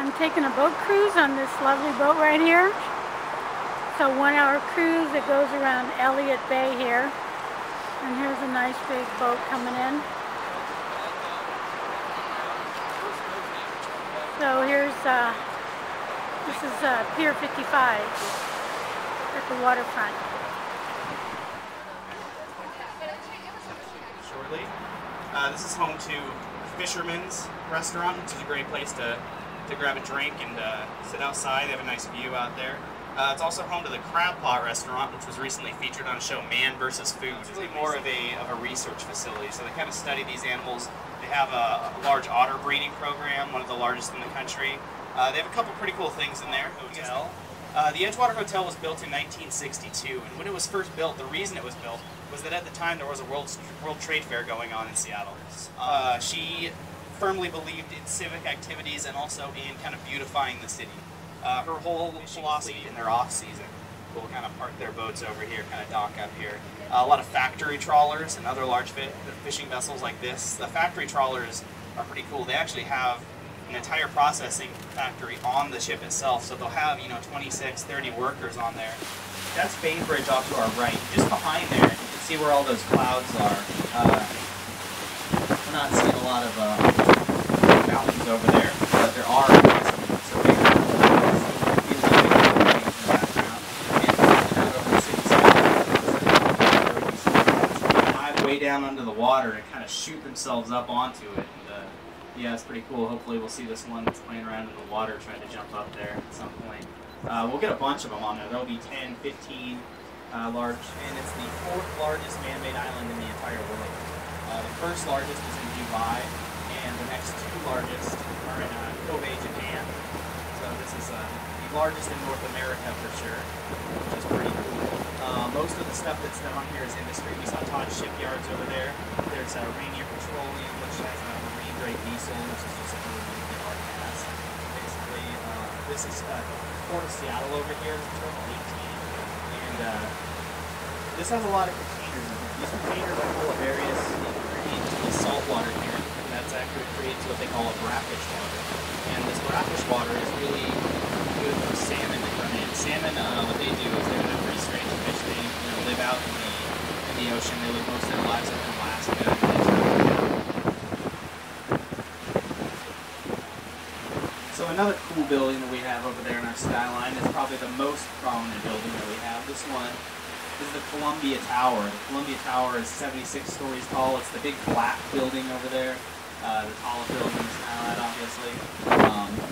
I'm taking a boat cruise on this lovely boat right here. It's a 1-hour cruise that goes around Elliott Bay here. And here's a nice big boat coming in. So here's, this is Pier 55 at the waterfront. Shortly. This is home to Fisherman's Restaurant, which is a great place to grab a drink and sit outside. They have a nice view out there. It's also home to the Crab Pot Restaurant, which was recently featured on a show Man vs. Food. It's really more of a research facility, so they kind of study these animals. They have a large otter breeding program, one of the largest in the country. They have a couple pretty cool things in there. Hotel. The Edgewater Hotel was built in 1962, and when it was first built, the reason it was built was that at the time there was a World Trade Fair going on in Seattle. She firmly believed in civic activities and also in kind of beautifying the city. Her whole philosophy in their off-season will kind of park their boats over here, kind of dock up here. A lot of factory trawlers and other large fishing vessels like this. The factory trawlers are pretty cool. They actually have an entire processing factory on the ship itself, so they'll have 26, 30 workers on there. That's Bainbridge off to our right. Just behind there, you can see where all those clouds are. We're not seeing a lot of mountains over there, but there are some big way down under the water and kind of shoot themselves up onto it. And, yeah, it's pretty cool. Hopefully we'll see this one that's playing around in the water trying to jump up there at some point. We'll get a bunch of them on there. There'll be 10, 15 large, and it's the 4th largest man-made island in the entire world. The first largest is in Dubai, and the next 2 largest are in Kobe, Japan. So this is the largest in North America for sure, which is pretty cool. Most of the stuff that's down here is industry. We saw Todd Shipyards over there. There's Rainier Petroleum, which has marine grade diesel, which is just a really hard gas. Basically, this is Port of Seattle over here. It's Terminal 18, and this has a lot of containers. These containers are full of various ingredients to the salt water here, and that's actually creates what they call a brackish water. And this brackish water is really good for salmon to come in. Salmon, what they do is they're a pretty strange fish. They live out in the ocean. They live most of their lives up in Alaska. So another cool building that we have over there in our skyline is probably the most prominent building that we have. This one is the Columbia Tower. The Columbia Tower is 76 stories tall. It's the big black building over there. The tallest building in the skyline, obviously.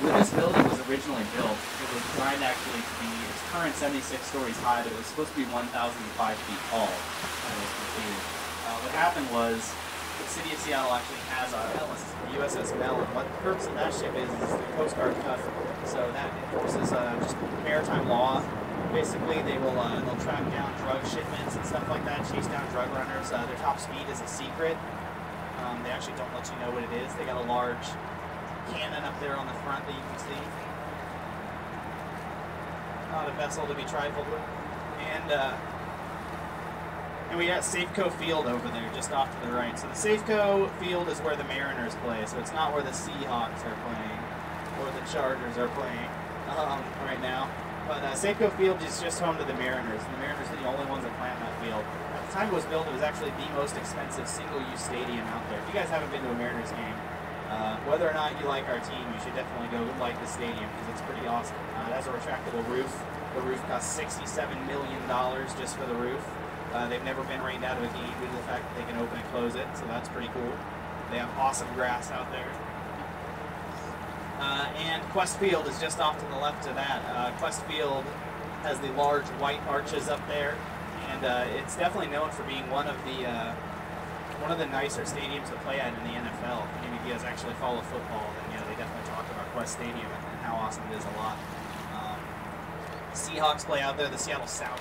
When this building was originally built, it was designed actually to be its current 76 stories high, but it was supposed to be 1,005 feet tall when it was completed. What happened was the city of Seattle actually has a USS Mellon. What the purpose of that ship is the Coast Guard cutter. So that enforces just maritime law. Basically, they'll track down drug shipments and stuff like that, chase down drug runners. Their top speed is a secret. They actually don't let you know what it is. They got a large cannon up there on the front that you can see. Not a vessel to be trifled with. And we got Safeco Field over there, just off to the right. So the Safeco Field is where the Mariners play. So it's not where the Seahawks are playing or the Chargers are playing right now. But Safeco Field is just home to the Mariners. And the Mariners are the only ones that play on that field. At the time it was built, it was actually the most expensive single-use stadium out there. If you guys haven't been to a Mariners game, whether or not you like our team, you should definitely go like the stadium because it's pretty awesome. It has a retractable roof. The roof costs $67 million just for the roof. They've never been rained out of a game due to the fact that they can open and close it, so that's pretty cool. They have awesome grass out there. And Quest Field is just off to the left of that. Quest Field has the large white arches up there, and it's definitely known for being one of the nicer stadiums to play at in the NFL. If any of you guys actually follow football, then they definitely talk about Quest Stadium and how awesome it is a lot. Seahawks play out there, the Seattle Sounders.